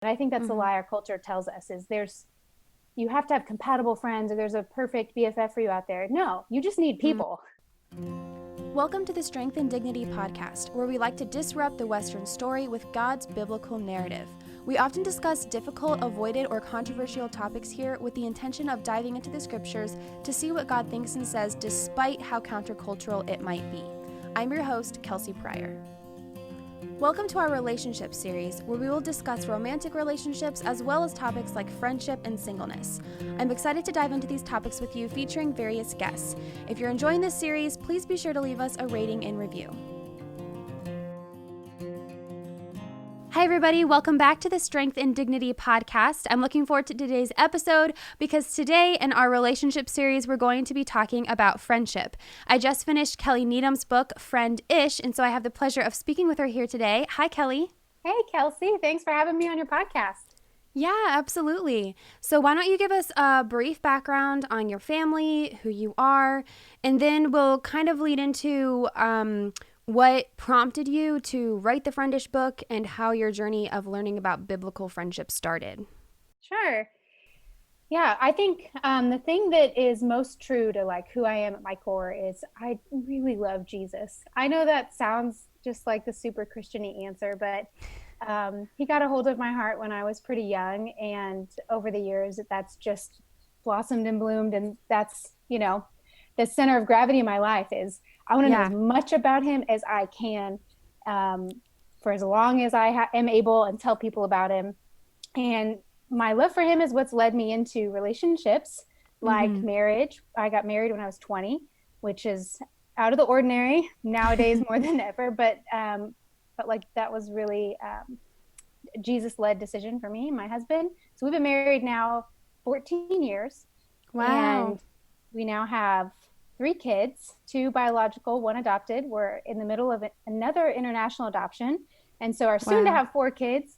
And I think that's the lie our culture tells us is you have to have compatible friends or there's a perfect BFF for you out there. No, you just need people. Welcome to the Strength and Dignity podcast, where we like to disrupt the Western story with God's biblical narrative. We often discuss difficult, avoided, or controversial topics here with the intention of diving into the scriptures to see what God thinks and says despite how countercultural it might be. I'm your host, Kelsey Pryor. Welcome to our relationship series, where we will discuss romantic relationships as well as topics like friendship and singleness. I'm excited to dive into these topics with you, featuring various guests. If you're enjoying this series, please be sure to leave us a rating and review. Hi, everybody. Welcome back to the Strength and Dignity podcast. I'm looking forward to today's episode because today in our relationship series, we're going to be talking about friendship. I just finished Kelly Needham's book, Friend-ish, and so I have the pleasure of speaking with her here today. Hi, Kelly. Hey, Kelsey. Thanks for having me on your podcast. Yeah, absolutely. So why don't you give us a brief background on your family, who you are, and then we'll kind of lead into what prompted you to write the Friend-ish book and how your journey of learning about biblical friendship started. Sure. Yeah, I think the thing that is most true to like who I am at my core is I really love Jesus. I know that sounds just like the super Christian-y answer, but he got a hold of my heart when I was pretty young, and over the years that's just blossomed and bloomed, and that's, the center of gravity in my life is I want to know as much about him as I can for as long as I am able and tell people about him. And my love for him is what's led me into relationships like marriage. I got married when I was 20, which is out of the ordinary nowadays more than ever. But like that was really Jesus-led decision for me and my husband. So we've been married now 14 years. Wow. And we now have 3 kids, 2 biological, 1 adopted. We're in the middle of another international adoption. And so are soon to have 4 kids.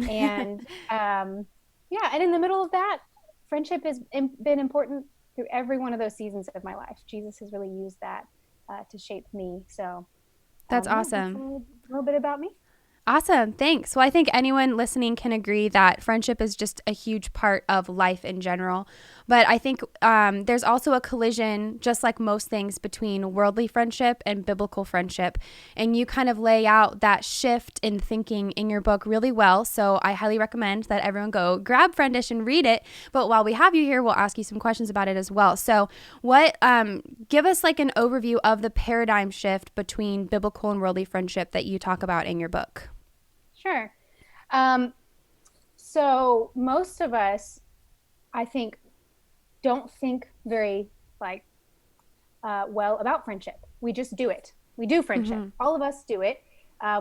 And and in the middle of that, friendship has been important through every one of those seasons of my life. Jesus has really used that to shape me. So that's awesome. A little bit about me. Awesome. Thanks. Well, I think anyone listening can agree that friendship is just a huge part of life in general. But I think there's also a collision, just like most things, between worldly friendship and biblical friendship. And you kind of lay out that shift in thinking in your book really well. So I highly recommend that everyone go grab Friend-ish and read it. But while we have you here, we'll ask you some questions about it as well. So give us like an overview of the paradigm shift between biblical and worldly friendship that you talk about in your book. Sure. So most of us, I think, don't think very well about friendship. We just do it. We do friendship. All of us do it.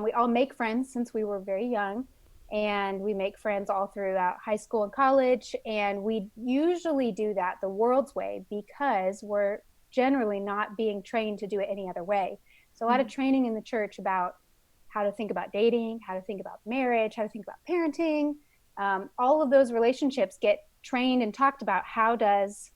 We all make friends since we were very young, and we make friends all throughout high school and college. And we usually do that the world's way because we're generally not being trained to do it any other way. So a lot of training in the church about how to think about dating, how to think about marriage, how to think about parenting. All of those relationships get trained and talked about. How does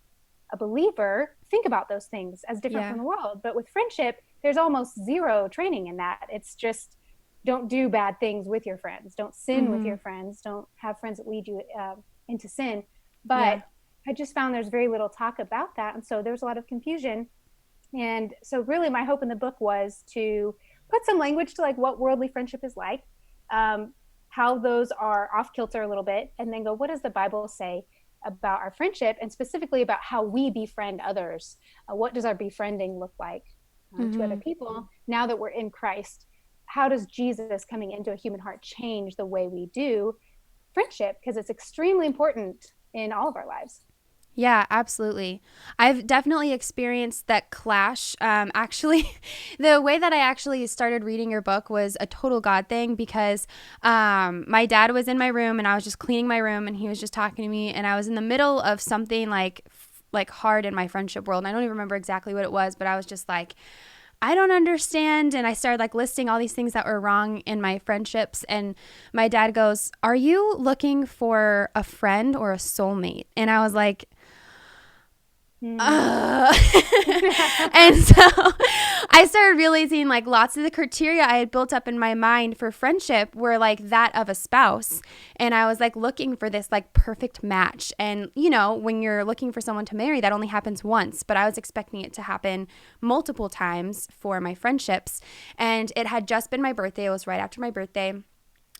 a believer think about those things as different from the world? But with friendship, there's almost zero training in that. It's just don't do bad things with your friends. Don't sin with your friends. Don't have friends that lead you into sin. But I just found there's very little talk about that. And so there's a lot of confusion. And so really my hope in the book was to put some language to like what worldly friendship is like, how those are off kilter a little bit, and then go, what does the Bible say about our friendship, and specifically about how we befriend others? What does our befriending look like to other people now that we're in Christ? How does Jesus coming into a human heart change the way we do friendship? Because it's extremely important in all of our lives. Yeah, absolutely. I've definitely experienced that clash. Actually, the way that I actually started reading your book was a total God thing because my dad was in my room and I was just cleaning my room and he was just talking to me and I was in the middle of something like hard in my friendship world. And I don't even remember exactly what it was, but I was just like, I don't understand. And I started like listing all these things that were wrong in my friendships. And my dad goes, "Are you looking for a friend or a soulmate?" And I was like, And so I started realizing like lots of the criteria I had built up in my mind for friendship were like that of a spouse. And I was like looking for this like perfect match. And, you know, when you're looking for someone to marry, that only happens once. But I was expecting it to happen multiple times for my friendships. And it had just been my birthday. It was right after my birthday.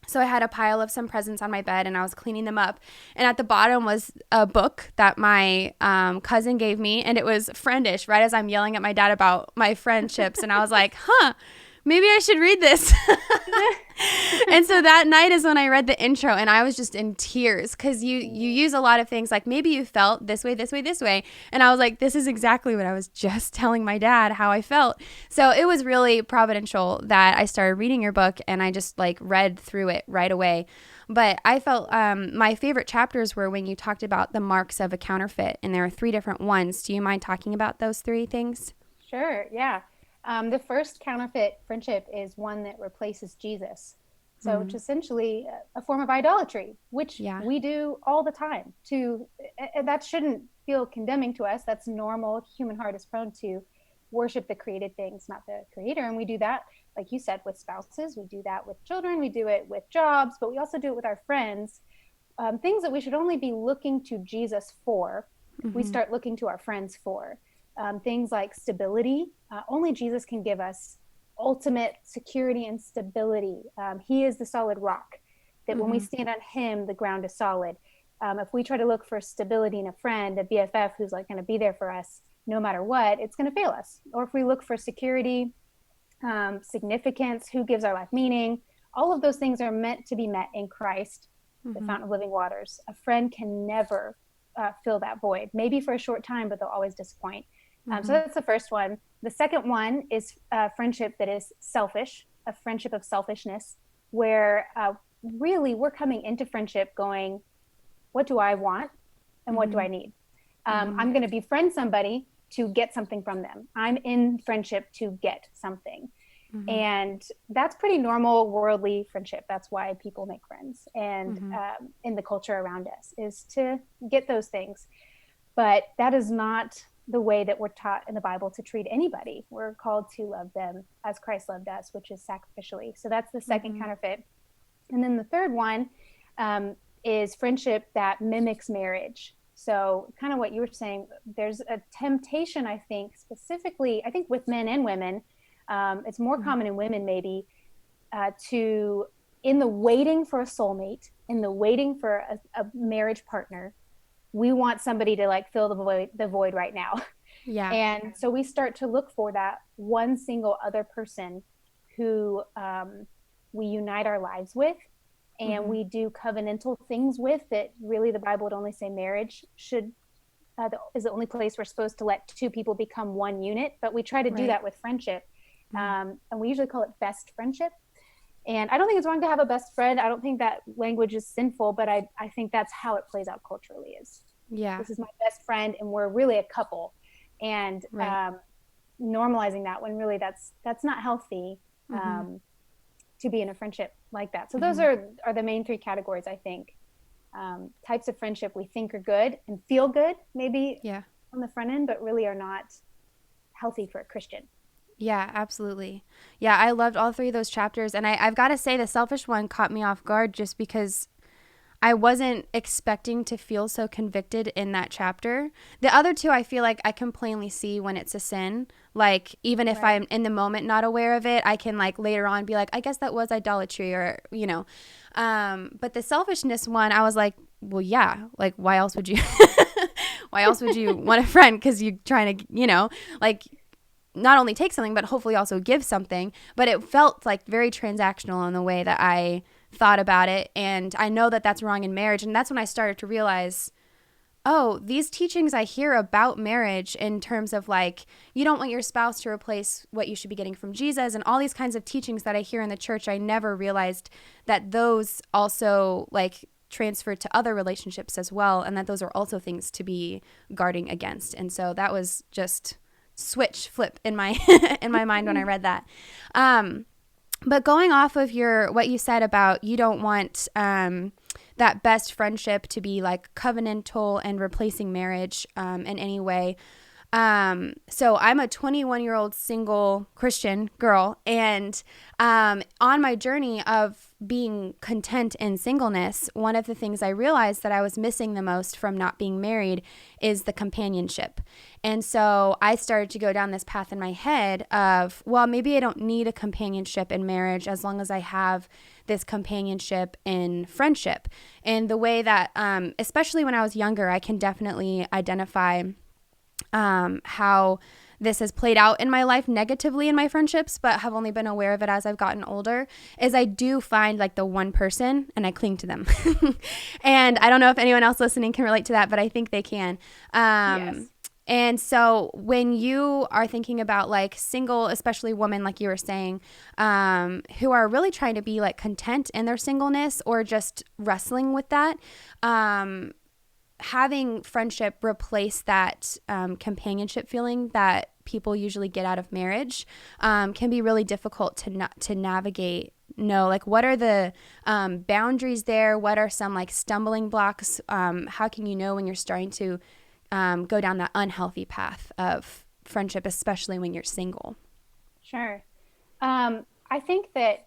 So I had a pile of some presents on my bed and I was cleaning them up. And at the bottom was a book that my cousin gave me. And it was Friendish, right as I'm yelling at my dad about my friendships. And I was like, maybe I should read this. And so that night is when I read the intro and I was just in tears because you use a lot of things like maybe you felt this way, this way, this way. And I was like, this is exactly what I was just telling my dad how I felt. So it was really providential that I started reading your book and I just like read through it right away. But I felt my favorite chapters were when you talked about the marks of a counterfeit, and there are 3 different ones. Do you mind talking about those 3 things? Sure, yeah. The first counterfeit friendship is one that replaces Jesus. So it's essentially a form of idolatry, which we do all the time. That shouldn't feel condemning to us. That's normal. Human heart is prone to worship the created things, not the creator. And we do that, like you said, with spouses. We do that with children. We do it with jobs, but we also do it with our friends. Things that we should only be looking to Jesus for, we start looking to our friends for. Things like stability. Only Jesus can give us ultimate security and stability. He is the solid rock that when we stand on him, the ground is solid. If we try to look for stability in a friend, a BFF who's like going to be there for us no matter what, it's going to fail us. Or if we look for security, significance, who gives our life meaning, all of those things are meant to be met in Christ, the fountain of living waters. A friend can never fill that void, maybe for a short time, but they'll always disappoint. So that's the first one. The second one is a friendship that is selfish, a friendship of selfishness, where really we're coming into friendship going, what do I want and what do I need? I'm going to befriend somebody to get something from them. I'm in friendship to get something. And that's pretty normal worldly friendship. That's why people make friends. And in the culture around us is to get those things. But that is not the way that we're taught in the Bible to treat anybody. We're called to love them as Christ loved us, which is sacrificially. So that's the second counterfeit. And then the third one is friendship that mimics marriage. So kind of what you were saying, there's a temptation, I think, specifically, I think with men and women, it's more common in women maybe, to, in the waiting for a soulmate, in the waiting for a marriage partner, we want somebody to like fill the void right now. Yeah. And so we start to look for that one single other person who we unite our lives with, and we do covenantal things with that really the Bible would only say marriage is the only place we're supposed to let 2 people become one unit, but we try to do that with friendship. And we usually call it best friendship. And I don't think it's wrong to have a best friend. I don't think that language is sinful, but I think that's how it plays out culturally is, this is my best friend and we're really a couple. And normalizing that when really that's not healthy to be in a friendship like that. So those are the main 3 categories, I think. Types of friendship we think are good and feel good maybe on the front end, but really are not healthy for a Christian. Yeah, absolutely. Yeah, I loved all 3 of those chapters. And I've got to say the selfish one caught me off guard just because I wasn't expecting to feel so convicted in that chapter. The other 2, I feel like I can plainly see when it's a sin. Like, even if I'm in the moment not aware of it, I can like later on be like, I guess that was idolatry or, you know. But the selfishness one, I was like, well, yeah, like why else would you want a friend? Because you're trying to, you know, like not only take something, but hopefully also give something. But it felt like very transactional in the way that I thought about it. And I know that that's wrong in marriage. And that's when I started to realize, oh, these teachings I hear about marriage in terms of like, you don't want your spouse to replace what you should be getting from Jesus and all these kinds of teachings that I hear in the church, I never realized that those also like transferred to other relationships as well. And that those are also things to be guarding against. And so that was just flip in my in my mind when I read that. But going off of what you said about you don't want that best friendship to be like covenantal and replacing marriage in any way. So I'm a 21-year-old single Christian girl, and on my journey of being content in singleness, one of the things I realized that I was missing the most from not being married is the companionship. And so I started to go down this path in my head of, well, maybe I don't need a companionship in marriage as long as I have this companionship in friendship. And the way that, especially when I was younger, I can definitely identify how this has played out in my life negatively in my friendships, but have only been aware of it as I've gotten older, is I do find like the one person and I cling to them. And I don't know if anyone else listening can relate to that, but I think they can. Yes. And so when you are thinking about like single, especially women, like you were saying, who are really trying to be like content in their singleness or just wrestling with that, having friendship replace that companionship feeling that people usually get out of marriage can be really difficult to navigate. Like what are the boundaries there? What are some like stumbling blocks? How can you know when you're starting to go down that unhealthy path of friendship, especially when you're single? Sure. I think that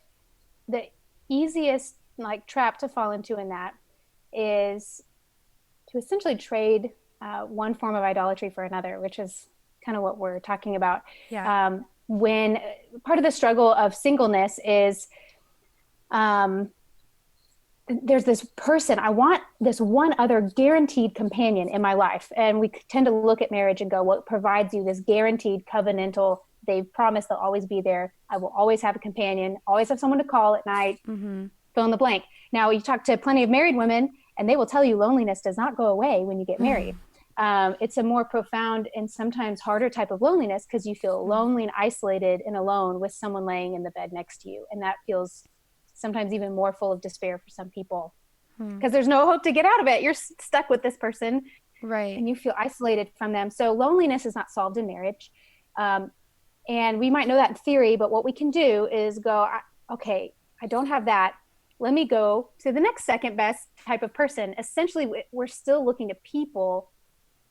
the easiest like trap to fall into in that is to essentially trade one form of idolatry for another, which is kind of what we're talking about. Yeah. When part of the struggle of singleness is there's this person, I want this one other guaranteed companion in my life. And we tend to look at marriage and go, what provides you this guaranteed covenantal, they've promised they'll always be there. I will always have a companion, always have someone to call at night, fill in the blank. Now you talk to plenty of married women and they will tell you loneliness does not go away when you get married. It's a more profound and sometimes harder type of loneliness because you feel lonely and isolated and alone with someone laying in the bed next to you. And that feels sometimes even more full of despair for some people because there's no hope to get out of it. You're stuck with this person, right? And you feel isolated from them. So loneliness is not solved in marriage. And we might know that in theory, but what we can do is go, okay, I don't have that. Let me go to the next second best type of person. Essentially, we're still looking to people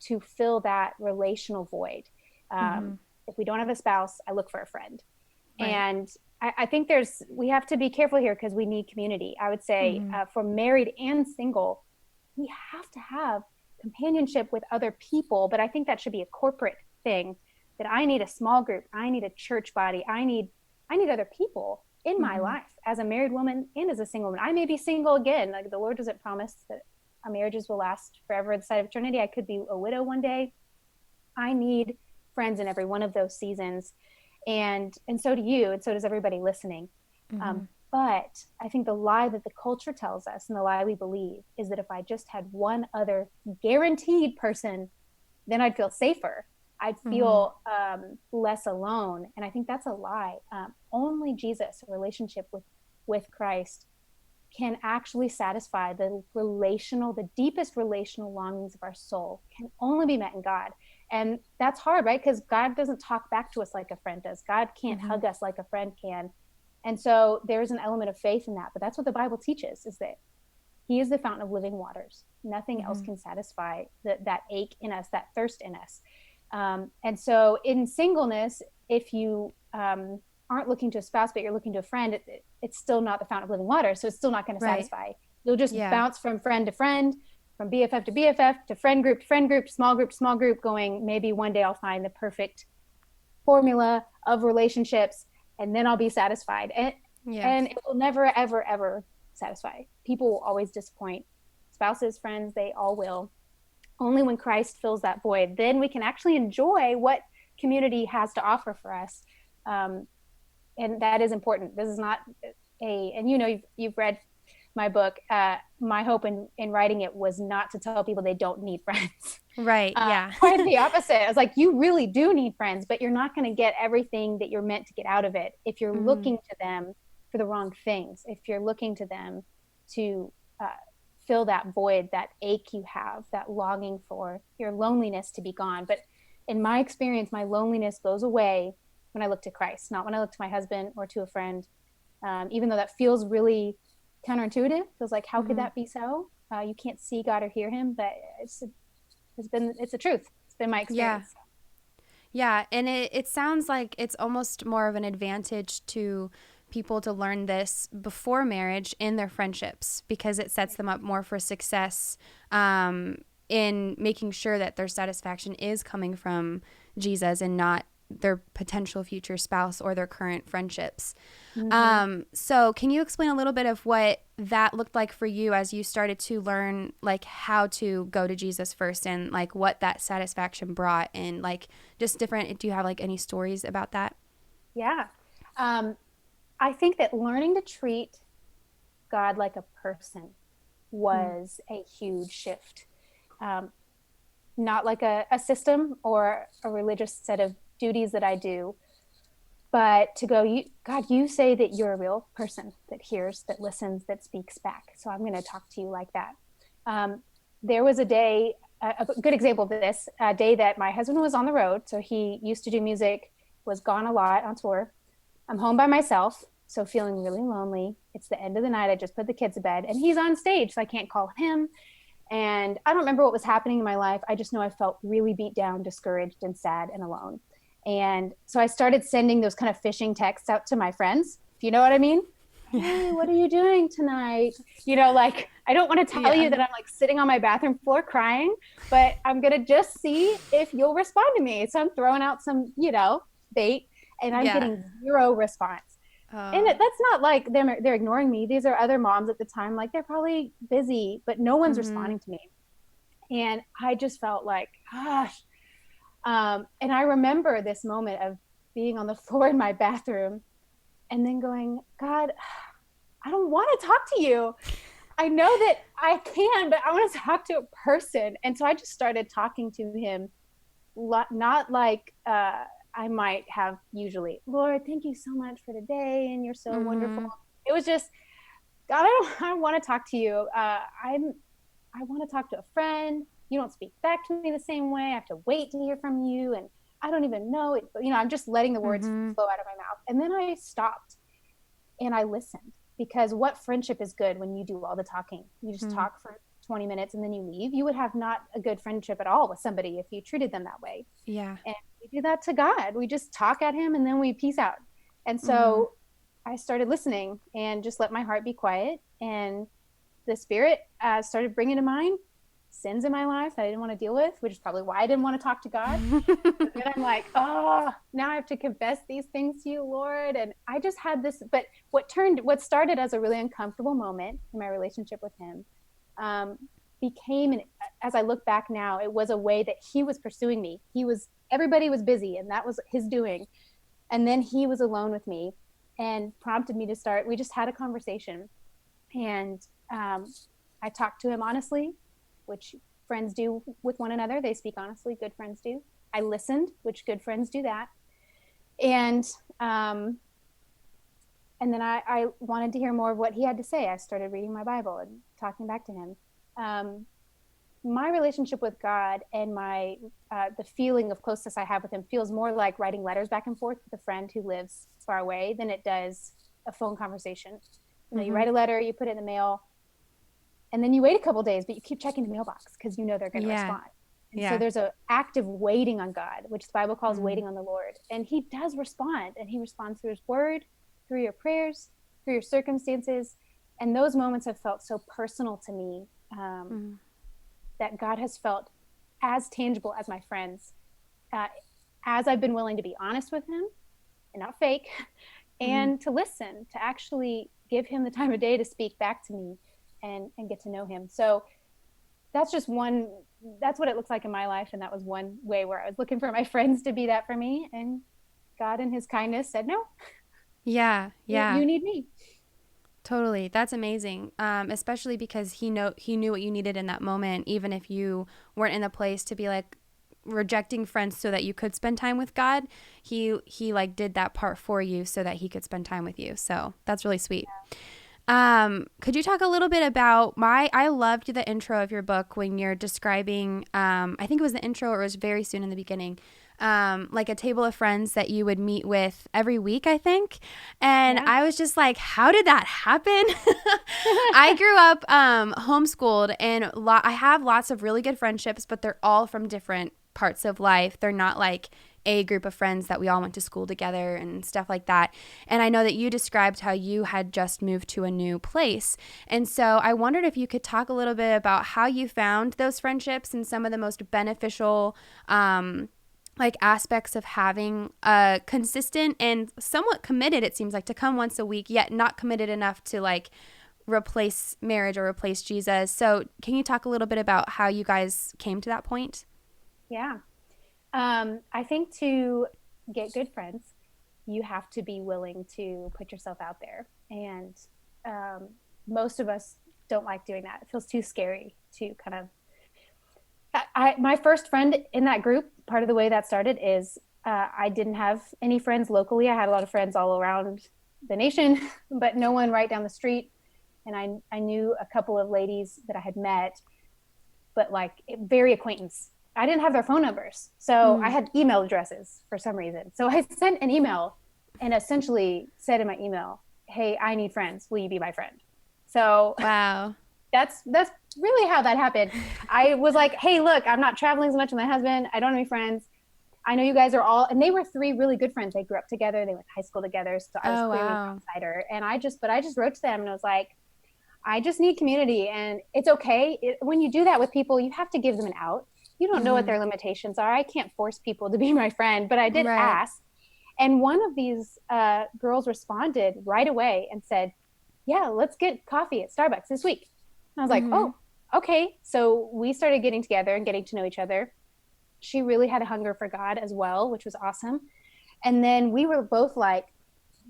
to fill that relational void. If we don't have a spouse, I look for a friend. Right. And I think we have to be careful here because we need community. I would say for married and single, we have to have companionship with other people, but I think that should be a corporate thing, that I need a small group. I need a church body. I need other people in my life as a married woman and as a single woman. I may be single again. Like the Lord doesn't promise that our marriages will last forever at the side of eternity. I could be a widow one day. I need friends in every one of those seasons. And so do you, and so does everybody listening. But I think the lie that the culture tells us and the lie we believe is that if I just had one other guaranteed person, then I'd feel safer. I'd feel less alone. And I think that's a lie. Only Jesus, a relationship with Christ, can actually satisfy the deepest relational longings of our soul can only be met in God. And that's hard, right? Because God doesn't talk back to us like a friend does. God can't hug us like a friend can. And so there's an element of faith in that. But that's what the Bible teaches, is that he is the fountain of living waters. Nothing else can satisfy that ache in us, that thirst in us. And so in singleness, if you aren't looking to a spouse, but you're looking to a friend, it's still not the fountain of living water. So it's still not going to satisfy. You'll just bounce from friend to friend, from BFF to BFF, to friend group, small group, going, maybe one day I'll find the perfect formula of relationships and then I'll be satisfied. And it will never, ever, ever satisfy. People will always disappoint. Spouses, friends, they all will. Only when Christ fills that void, then we can actually enjoy what community has to offer for us. And that is important. This is not and you've read my book. My hope in writing it was not to tell people they don't need friends. Right. Yeah. Quite the opposite. I was like, you really do need friends, but you're not going to get everything that you're meant to get out of it if you're looking to them for the wrong things. If you're looking to them to fill that void, that ache you have, that longing for your loneliness to be gone. But in my experience, my loneliness goes away when I look to Christ, not when I look to my husband or to a friend. Even though that feels really counterintuitive. Feels like, how could that be so? You can't see God or hear him, but it's the truth. It's been my Yeah. experience. Yeah, and it sounds like it's almost more of an advantage to people to learn this before marriage in their friendships, because it sets them up more for success in making sure that their satisfaction is coming from Jesus and not their potential future spouse or their current friendships. So can you explain a little bit of what that looked like for you as you started to learn like how to go to Jesus first, and like what that satisfaction brought, and like just different, do you have like any stories about that? Yeah. I think that learning to treat God like a person was a huge shift. Um, Not like a system or a religious set of duties that I do, but to go, God, you say that you're a real person that hears, that listens, that speaks back. So I'm going to talk to you like that. There was a day, a good example of this, a day that my husband was on the road. So he used to do music, was gone a lot on tour. I'm home by myself, so feeling really lonely. It's the end of the night. I just put the kids to bed, and he's on stage, so I can't call him. And I don't remember what was happening in my life. I just know I felt really beat down, discouraged, and sad and alone. And so I started sending those kind of phishing texts out to my friends, if you know what I mean. Hey, what are you doing tonight? Like, I don't want to tell you that I'm like sitting on my bathroom floor crying, but I'm going to just see if you'll respond to me. So I'm throwing out some, bait, and I'm getting zero response. And that's not like they're ignoring me. These are other moms at the time. Like, they're probably busy, but no one's responding to me. And I just felt like, gosh. And I remember this moment of being on the floor in my bathroom and then going, God, I don't want to talk to you. I know that I can, but I want to talk to a person. And so I just started talking to him, not like I might have usually. Lord, thank you so much for today, and you're so wonderful. It was just, God, I want to talk to you. I want to talk to a friend. You don't speak back to me the same way. I have to wait to hear from you, and I don't even know it. I'm just letting the words flow out of my mouth. And then I stopped and I listened, because what friendship is good when you do all the talking? You just talk for 20 minutes and then you leave. You would have not a good friendship at all with somebody if you treated them that way. Yeah. And we do that to God. We just talk at him and then we peace out. And so I started listening and just let my heart be quiet. And the Spirit started bringing to mind sins in my life that I didn't want to deal with, which is probably why I didn't want to talk to God. But then I'm like, oh, now I have to confess these things to you, Lord. And I just had this, but what started as a really uncomfortable moment in my relationship with him became, as I look back now, it was a way that he was pursuing me. Everybody was busy, and that was his doing. And then he was alone with me and prompted me to start. We just had a conversation, and I talked to him honestly, which friends do with one another. They speak honestly, good friends do. I listened, which good friends do that. And then I wanted to hear more of what he had to say. I started reading my Bible and talking back to him. My relationship with God and the feeling of closeness I have with him feels more like writing letters back and forth with a friend who lives far away than it does a phone conversation. You write a letter, you put it in the mail, and then you wait a couple of days, but you keep checking the mailbox because you know they're going to respond. And so there's an active waiting on God, which the Bible calls waiting on the Lord. And he does respond, and he responds through his word, through your prayers, through your circumstances. And those moments have felt so personal to me, that God has felt as tangible as my friends, as I've been willing to be honest with him and not fake, and to listen, to actually give him the time of day to speak back to me and get to know him. So that's what it looks like in my life. And that was one way where I was looking for my friends to be that for me. And God in his kindness said, no. Yeah. You need me. Totally. That's amazing. Especially because he knew what you needed in that moment, even if you weren't in a place to be like rejecting friends so that you could spend time with God. He like did that part for you so that he could spend time with you. So that's really sweet. Could you talk a little bit about I loved the intro of your book when you're describing, I think it was the intro or it was very soon in the beginning, like a table of friends that you would meet with every week, I think. And Yeah. I was just like, how did that happen? I grew up homeschooled, and I have lots of really good friendships, but they're all from different parts of life. They're not like a group of friends that we all went to school together and stuff like that. And I know that you described how you had just moved to a new place. And so I wondered if you could talk a little bit about how you found those friendships and some of the most beneficial like aspects of having a consistent and somewhat committed, it seems like, to come once a week, yet not committed enough to like replace marriage or replace Jesus. So can you talk a little bit about how you guys came to that point? Yeah. I think to get good friends, you have to be willing to put yourself out there. And most of us don't like doing that. It feels too scary to kind of. My first friend in that group, part of the way that started is I didn't have any friends locally. I had a lot of friends all around the nation, but no one right down the street. And I knew a couple of ladies that I had met, but like very acquaintance. I didn't have their phone numbers. So I had email addresses for some reason. So I sent an email and essentially said in my email, hey, I need friends. Will you be my friend? So Wow. that's really how that happened. I was like, hey, look, I'm not traveling as much with my husband. I don't have any friends. I know you guys are all, and they were three really good friends. They grew up together. They went to high school together. So I was clearly an outsider. And I just wrote to them and I was like, I just need community. And it's okay. When you do that with people, you have to give them an out. You don't know what their limitations are. I can't force people to be my friend, but I did ask. And one of these girls responded right away and said, yeah, let's get coffee at Starbucks this week. And I was like, oh, okay. So we started getting together and getting to know each other. She really had a hunger for God as well, which was awesome. And then we were both like,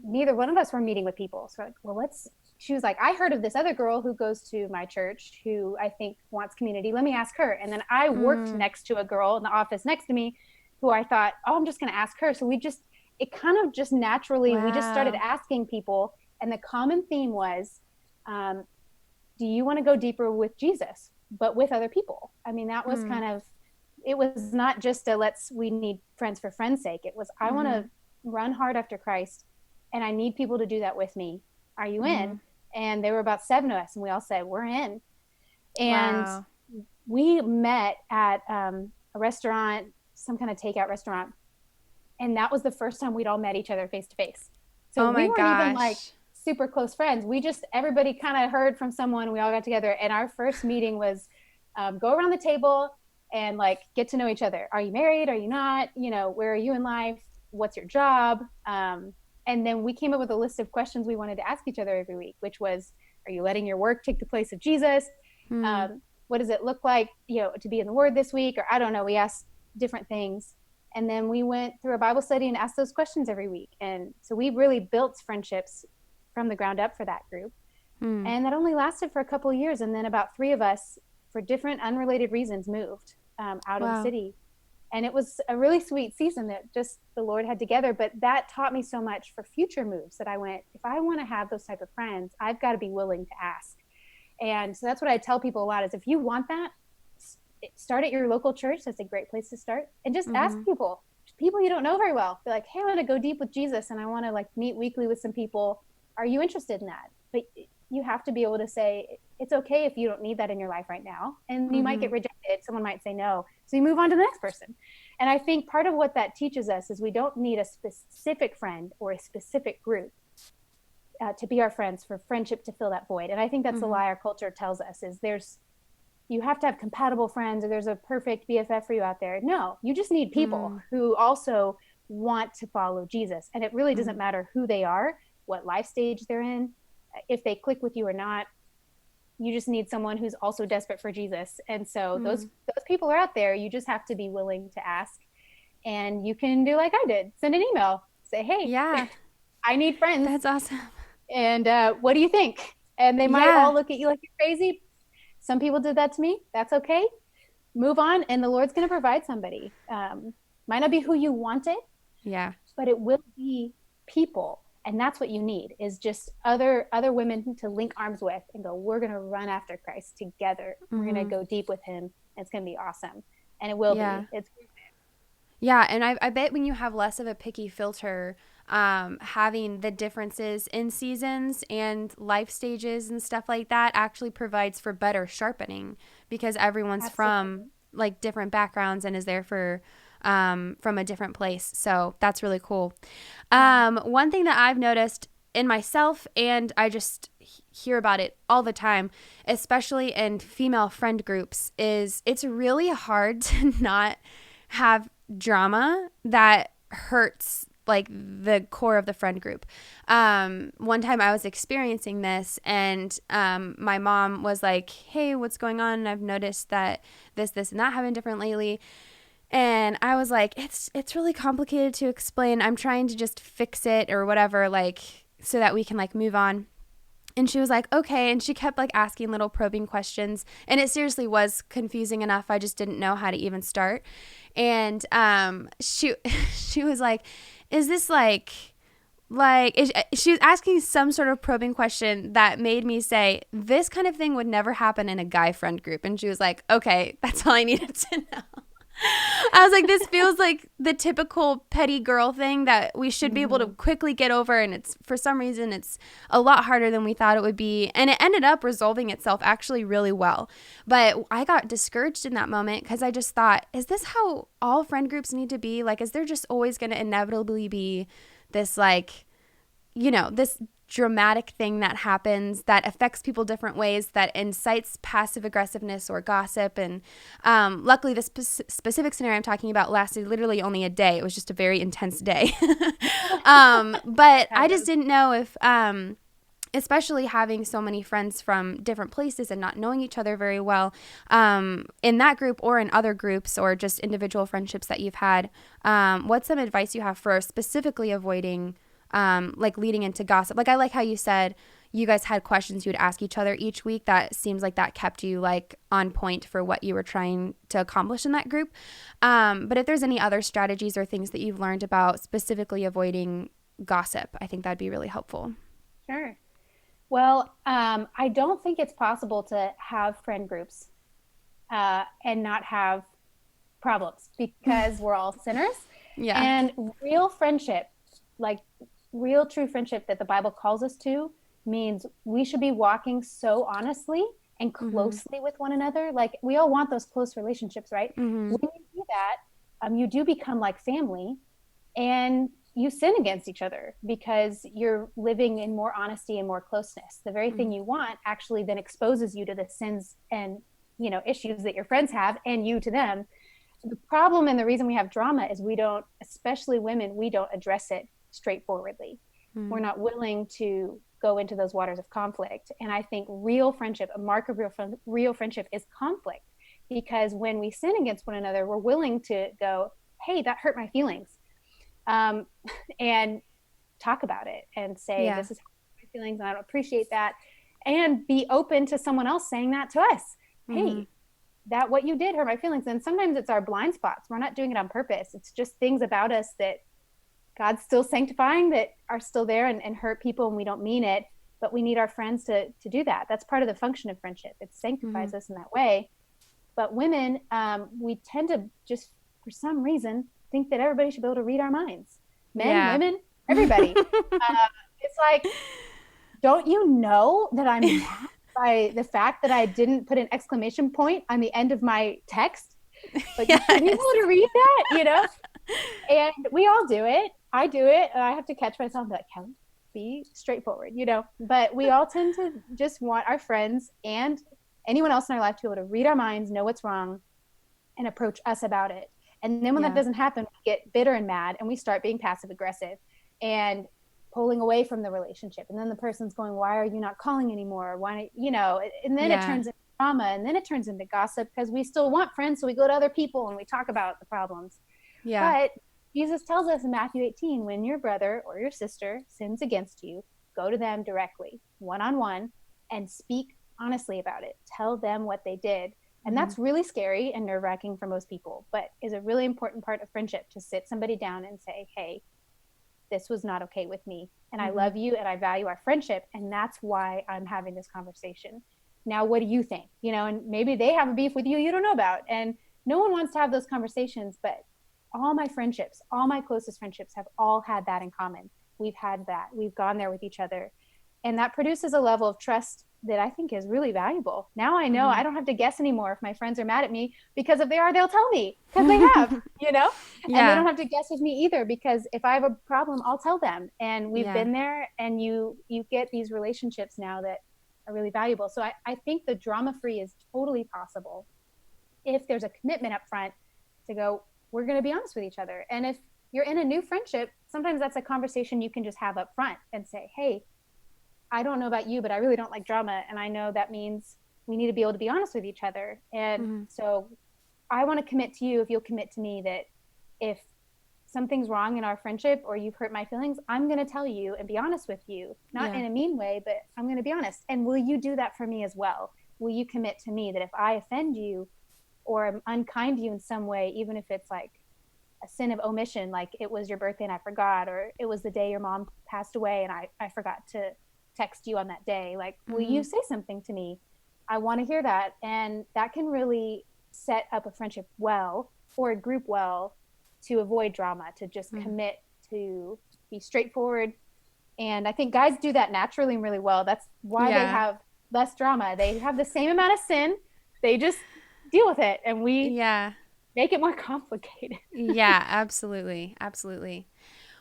neither one of us were meeting with people. So we're like, well, she was like, I heard of this other girl who goes to my church who I think wants community. Let me ask her. And then I worked next to a girl in the office next to me who I thought, oh, I'm just going to ask her. So it kind of just naturally, we just started asking people. And the common theme was, do you want to go deeper with Jesus, but with other people? I mean, that was kind of, it was not just we need friends for friends' sake. It was, I want to run hard after Christ and I need people to do that with me. Are you in? And there were about 7 of us and we all said, we're in. And we met at a restaurant, some kind of takeout restaurant. And that was the first time we'd all met each other face to face. So we weren't even like super close friends. Everybody kind of heard from someone. We all got together. And our first meeting was go around the table and like get to know each other. Are you married? Are you not? You know, where are you in life? What's your job? And then we came up with a list of questions we wanted to ask each other every week, which was, are you letting your work take the place of Jesus? What does it look like, to be in the Word this week? Or I don't know. We asked different things. And then we went through a Bible study and asked those questions every week. And so we really built friendships from the ground up for that group. And that only lasted for a couple of years. And then about 3 of us, for different unrelated reasons, moved out of the city. And it was a really sweet season that just the Lord had together. But that taught me so much for future moves that I went, if I want to have those type of friends, I've got to be willing to ask. And so that's what I tell people a lot is if you want that, start at your local church. That's a great place to start. And just ask people you don't know very well. Be like, hey, I want to go deep with Jesus and I want to like meet weekly with some people. Are you interested in that? But you have to be able to say, it's okay if you don't need that in your life right now. And you might get rejected. Someone might say no. So you move on to the next person. And I think part of what that teaches us is we don't need a specific friend or a specific group to be our friends for friendship to fill that void. And I think that's the lie our culture tells us is you have to have compatible friends or there's a perfect BFF for you out there. No, you just need people who also want to follow Jesus. And it really doesn't matter who they are, what life stage they're in, if they click with you or not. You just need someone who's also desperate for Jesus. And so those people are out there. You just have to be willing to ask. And you can do like I did. Send an email. Say, hey, I need friends. That's awesome. And what do you think? And they might all look at you like you're crazy. Some people did that to me. That's okay. Move on. And the Lord's going to provide somebody. Might not be who you wanted. Yeah. But it will be people. And that's what you need is just other women to link arms with and go, we're going to run after Christ together. We're going to go deep with him. It's going to be awesome. And it will be. It's Yeah, and I bet when you have less of a picky filter, having the differences in seasons and life stages and stuff like that actually provides for better sharpening because everyone's Absolutely. from like different backgrounds and is there for from a different place. So that's really cool. Yeah. One thing that I've noticed in myself, and I just hear about it all the time, especially in female friend groups, is it's really hard to not have drama that hurts like the core of the friend group. One time I was experiencing this, and my mom was like, "Hey, what's going on? And I've noticed that this, and that happened different lately." And I was like, it's really complicated to explain. I'm trying to just fix it or whatever, like so that we can like move on. And she was like, okay. And she kept like asking little probing questions. And it seriously was confusing enough. I just didn't know how to even start. And she was like, is this she was asking some sort of probing question that made me say, this kind of thing would never happen in a guy friend group. And she was like, okay, that's all I needed to know. I was like, this feels like the typical petty girl thing that we should be able to Hmm. quickly get over. And it's, for some reason, it's a lot harder than we thought it would be. And it ended up resolving itself actually really well. But I got discouraged in that moment because I just thought, is this how all friend groups need to be? Like, is there just always going to inevitably be this, like, this dramatic thing that happens that affects people different ways, that incites passive aggressiveness or gossip? And luckily, this specific scenario I'm talking about lasted literally only a day. It was just a very intense day. But How I it just goes. didn't know if, especially having so many friends from different places and not knowing each other very well, in that group or in other groups or just individual friendships that you've had, what's some advice you have for specifically avoiding like leading into gossip? Like, I like how you said you guys had questions you would ask each other each week. That seems like that kept you like on point for what you were trying to accomplish in that group. But if there's any other strategies or things that you've learned about specifically avoiding gossip, I think that'd be really helpful. Sure. Well, I don't think it's possible to have friend groups and not have problems because we're all sinners. Yeah. And real friendship, like real true friendship that the Bible calls us to, means we should be walking so honestly and Mm-hmm. closely with one another. Like we all want those close relationships, right? Mm-hmm. When you do that, you do become like family, and you sin against each other because you're living in more honesty and more closeness. The very thing Mm-hmm. you want actually then exposes you to the sins and issues that your friends have, and you to them. The problem and the reason we have drama is we don't, especially women, we don't address it straightforwardly. We're not willing to go into those waters of conflict. And I think real friendship, a mark of real friendship, is conflict, because when we sin against one another, we're willing to go, hey, that hurt my feelings, um, and talk about it and say, Yeah. this is my feelings and I don't appreciate that, and be open to someone else saying that to us. Mm-hmm. Hey, that what you did hurt my feelings. And sometimes it's our blind spots. We're not doing it on purpose. It's just things about us that God's still sanctifying that are still there and hurt people, and we don't mean it. But we need our friends to do that. That's part of the function of friendship. It Mm-hmm. sanctifies us in that way. But women, we tend to just, for some reason, think that everybody should be able to read our minds. Men, Yeah. women, everybody. It's like, don't you know that I'm mad by the fact that I didn't put an exclamation point on the end of my text? Like, you should be able Yes. to read that. And we all do it. I do it. And I have to catch myself and be like, Kelly, be straightforward. But we all tend to just want our friends and anyone else in our life to be able to read our minds, know what's wrong, and approach us about it. And then when that Yeah. doesn't happen, we get bitter and mad, and we start being passive aggressive and pulling away from the relationship. And then the person's going, why are you not calling anymore? And then it Yeah. turns into drama, and then it turns into gossip because we still want friends. So we go to other people and we talk about the problems. Yeah. But Jesus tells us in Matthew 18, when your brother or your sister sins against you, go to them directly, one on one, and speak honestly about it. Tell them what they did. And Mm-hmm. that's really scary and nerve wracking for most people, but is a really important part of friendship, to sit somebody down and say, hey, this was not okay with me. And I Mm-hmm. love you and I value our friendship. And that's why I'm having this conversation. Now, what do you think? And maybe they have a beef with you don't know about. And no one wants to have those conversations, but all my friendships, all my closest friendships have all had that in common. We've had that. We've gone there with each other. And that produces a level of trust that I think is really valuable. Now I know I don't have to guess anymore if my friends are mad at me, because if they are, they'll tell me, because they have, you know, and they don't have to guess with me either, because if I have a problem, I'll tell them. And we've been there, and you get these relationships now that are really valuable. So I think the drama-free is totally possible if there's a commitment up front to go, we're going to be honest with each other. And if you're in a new friendship, sometimes that's a conversation you can just have up front and say, hey, I don't know about you, but I really don't like drama. And I know that means we need to be able to be honest with each other. And so I want to commit to you, if you'll commit to me, that if something's wrong in our friendship or you've hurt my feelings, I'm going to tell you and be honest with you, not in a mean way, but I'm going to be honest. And will you do that for me as well? Will you commit to me that if I offend you or am unkind to you in some way, even if it's like a sin of omission, like it was your birthday and I forgot, or it was the day your mom passed away and I forgot to text you on that day, like, will you say something to me? I want to hear that. And that can really set up a friendship well, or a group well, to avoid drama, to just commit to be straightforward. And I think guys do that naturally and really well. That's why they have less drama. They have the same amount of sin. They just deal with it, and we make it more complicated. Absolutely. Absolutely.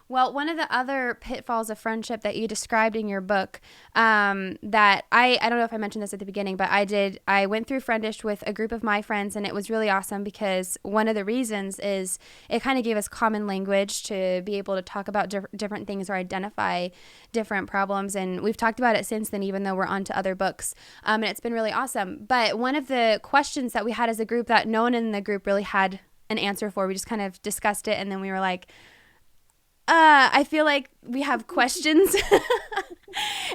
Well, one of the other pitfalls of friendship that you described in your book, that I don't know if I mentioned this at the beginning, but I went through Friendish with a group of my friends, and it was really awesome because one of the reasons is it kind of gave us common language to be able to talk about different things or identify different problems. And we've talked about it since then, even though we're on to other books. And it's been really awesome. But one of the questions that we had as a group that no one in the group really had an answer for, we just kind of discussed it, and then we were like, I feel like we have questions.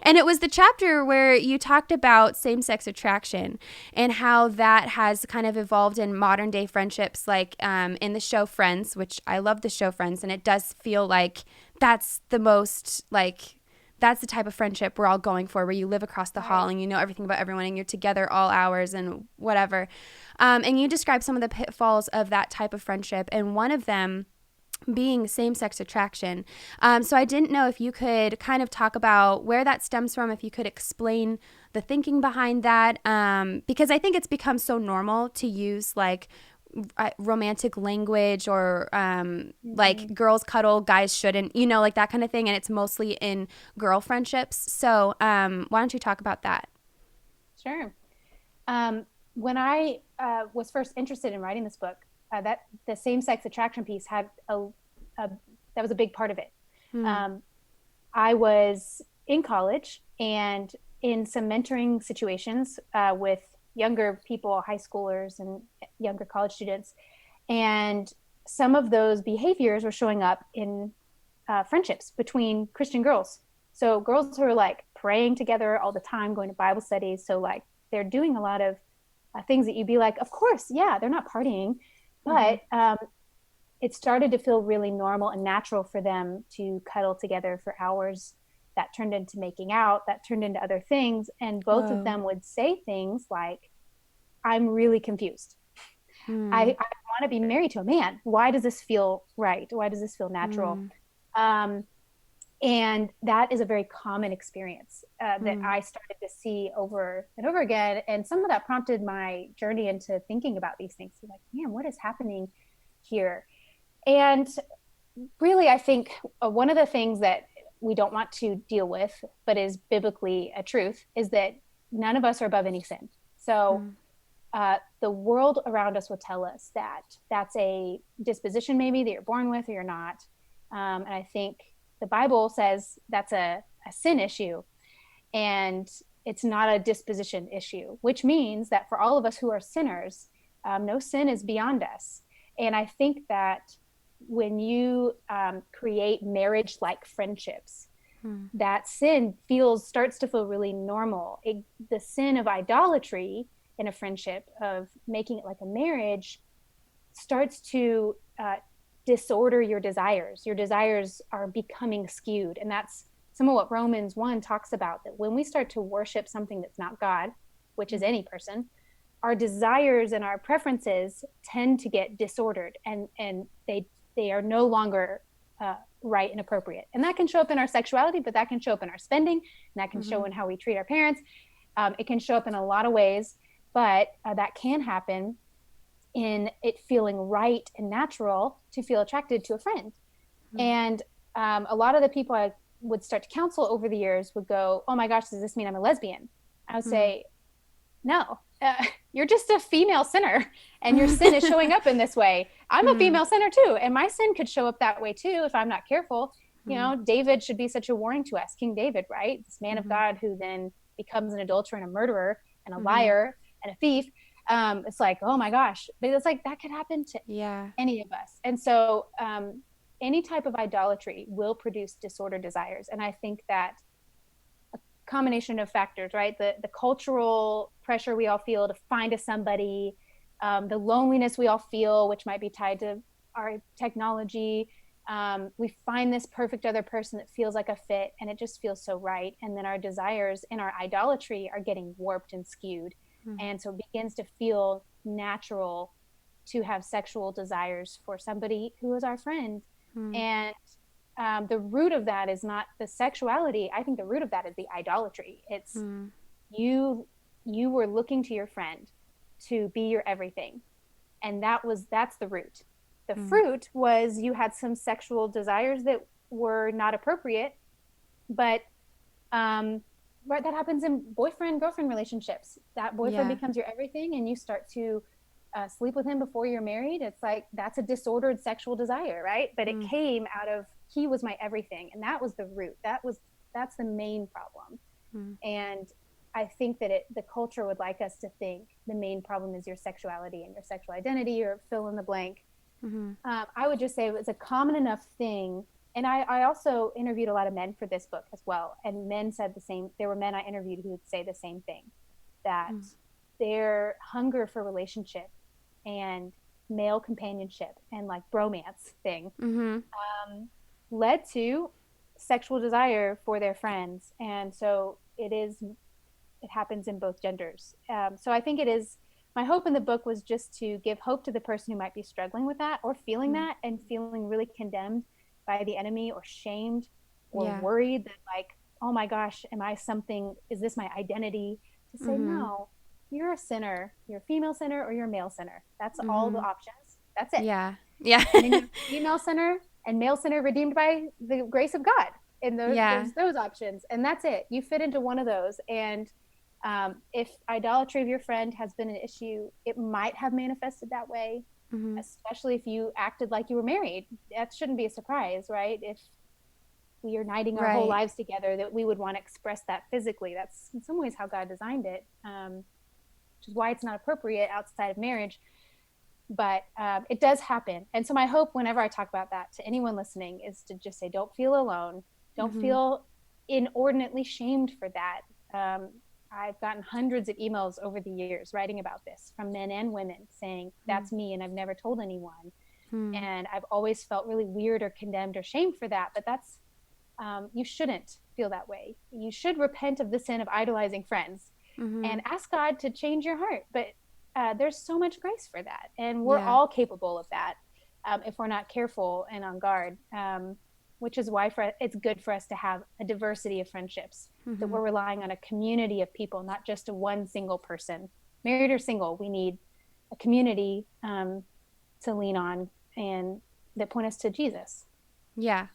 And it was the chapter where you talked about same-sex attraction and how that has kind of evolved in modern day friendships, like in the show Friends, which I love the show Friends, and it does feel like that's the most, like, that's the type of friendship we're all going for, where you live across the hall and you know everything about everyone and you're together all hours and whatever. And you described some of the pitfalls of that type of friendship, and one of them being same-sex attraction. So I didn't know if you could kind of talk about where that stems from, if you could explain the thinking behind that, because I think it's become so normal to use like romantic language, or like girls cuddle, guys shouldn't, you know, like that kind of thing, and it's mostly in girl friendships. So why don't you talk about that? Sure. When I was first interested in writing this book, that the same-sex attraction piece had that was a big part of it. I was in college and in some mentoring situations with younger people, high schoolers and younger college students, and some of those behaviors were showing up in friendships between Christian girls. So girls who are like praying together all the time, going to Bible studies. So like they're doing a lot of things that you'd be like, of course, yeah, they're not partying. But it started to feel really normal and natural for them to cuddle together for hours. That turned into making out, that turned into other things. And both of them would say things like, I'm really confused. I want to be married to a man. Why does this feel right? Why does this feel natural? And that is a very common experience that I started to see over and over again. And some of that prompted my journey into thinking about these things. Like, man, what is happening here? And really, I think one of the things that we don't want to deal with, but is biblically a truth, is that none of us are above any sin. So the world around us will tell us that that's a disposition maybe that you're born with or you're not. And I think the Bible says that's a sin issue, and it's not a disposition issue, which means that for all of us who are sinners, no sin is beyond us. And I think that when you create marriage-like friendships, that sin starts to feel really normal. The sin of idolatry in a friendship, of making it like a marriage, starts to disorder your desires. Your desires are becoming skewed. And that's some of what Romans 1 talks about, that when we start to worship something that's not God, which is any person, our desires and our preferences tend to get disordered, and they they are no longer right and appropriate. And that can show up in our sexuality, but that can show up in our spending, and that can show in how we treat our parents. It can show up in a lot of ways, but that can happen in it feeling right and natural to feel attracted to a friend. And a lot of the people I would start to counsel over the years would go, oh my gosh, does this mean I'm a lesbian? I would say, no, you're just a female sinner, and your sin is showing up in this way. I'm a female sinner too, and my sin could show up that way too if I'm not careful. You know, David should be such a warning to us, King David, right? This man of God who then becomes an adulterer and a murderer and a liar and a thief. It's like, oh my gosh, but it's like that could happen to any of us. And so any type of idolatry will produce disordered desires. And I think that a combination of factors, right? The cultural pressure we all feel to find a somebody, the loneliness we all feel, which might be tied to our technology. We find this perfect other person that feels like a fit, and it just feels so right. And then our desires and our idolatry are getting warped and skewed. And so it begins to feel natural to have sexual desires for somebody who is our friend. And the root of that is not the sexuality. I think the root of that is the idolatry. It's you were looking to your friend to be your everything. And that's the root. The fruit was you had some sexual desires that were not appropriate, but that happens in boyfriend-girlfriend relationships. That boyfriend becomes your everything, and you start to sleep with him before you're married. It's like, that's a disordered sexual desire, right? But it came out of, he was my everything, and that was the root. That's the main problem. And I think that the culture would like us to think the main problem is your sexuality and your sexual identity, or fill in the blank. I would just say it was a common enough thing. And I also interviewed a lot of men for this book as well. And men said the same. There were men I interviewed who would say the same thing, that their hunger for relationship and male companionship and like bromance thing led to sexual desire for their friends. And so it happens in both genders. So I think my hope in the book was just to give hope to the person who might be struggling with that or feeling that and feeling really condemned by the enemy or shamed or worried that, like, oh my gosh, is this my identity? To say, no, you're a sinner. You're a female sinner or you're a male sinner. That's all the options. That's it. Yeah. And then you're a female sinner and male sinner redeemed by the grace of God. And those options. And that's it. You fit into one of those. And if idolatry of your friend has been an issue, it might have manifested that way. Especially if you acted like you were married. That shouldn't be a surprise, right? If we are uniting our whole lives together, that we would want to express that physically. That's in some ways how God designed it, which is why it's not appropriate outside of marriage. But it does happen. And so my hope whenever I talk about that to anyone listening is to just say, don't feel alone. Don't feel inordinately shamed for that. I've gotten hundreds of emails over the years writing about this from men and women saying, that's me, and I've never told anyone. And I've always felt really weird or condemned or shamed for that. But that's, you shouldn't feel that way. You should repent of the sin of idolizing friends and ask God to change your heart. But there's so much grace for that. And we're all capable of that if we're not careful and on guard. Which is why it's good for us to have a diversity of friendships, that we're relying on a community of people, not just a one single person, married or single. We need a community to lean on and that point us to Jesus. Yeah,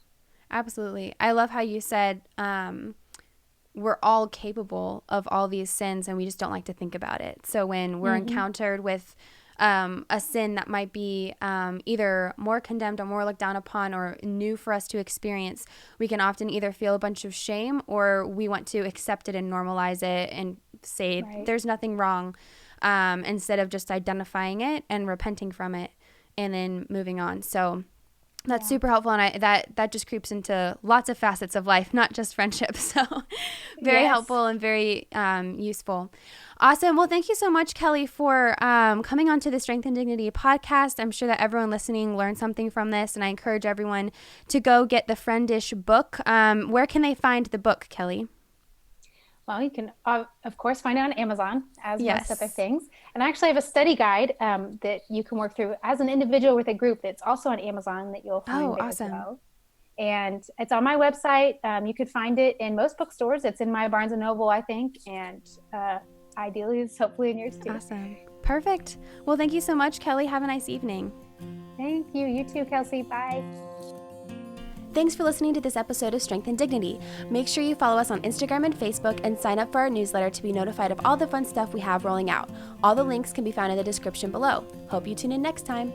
absolutely. I love how you said we're all capable of all these sins and we just don't like to think about it. So when we're encountered with a sin that might be either more condemned or more looked down upon or new for us to experience, we can often either feel a bunch of shame or we want to accept it and normalize it and say there's nothing wrong, instead of just identifying it and repenting from it and then moving on. So that's super helpful, and that just creeps into lots of facets of life, not just friendship. So very helpful and very useful. Awesome. Well, thank you so much, Kelly, for coming on to the Strength and Dignity podcast. I'm sure that everyone listening learned something from this, and I encourage everyone to go get the Friendish book. Where can they find the book, Kelly? Well, you can, of course, find it on Amazon, as most other Yes. things. And I actually have a study guide that you can work through as an individual with a group that's also on Amazon that you'll find Oh, there as awesome. well. And it's on my website. You could find it in most bookstores. It's in my Barnes and Noble, I think, and ideally, it's hopefully in yours too. Awesome. Perfect. Well, thank you so much, Kelly. Have a nice evening. Thank you. You too, Kelsey. Bye. Thanks for listening to this episode of Strength and Dignity. Make sure you follow us on Instagram and Facebook and sign up for our newsletter to be notified of all the fun stuff we have rolling out. All the links can be found in the description below. Hope you tune in next time.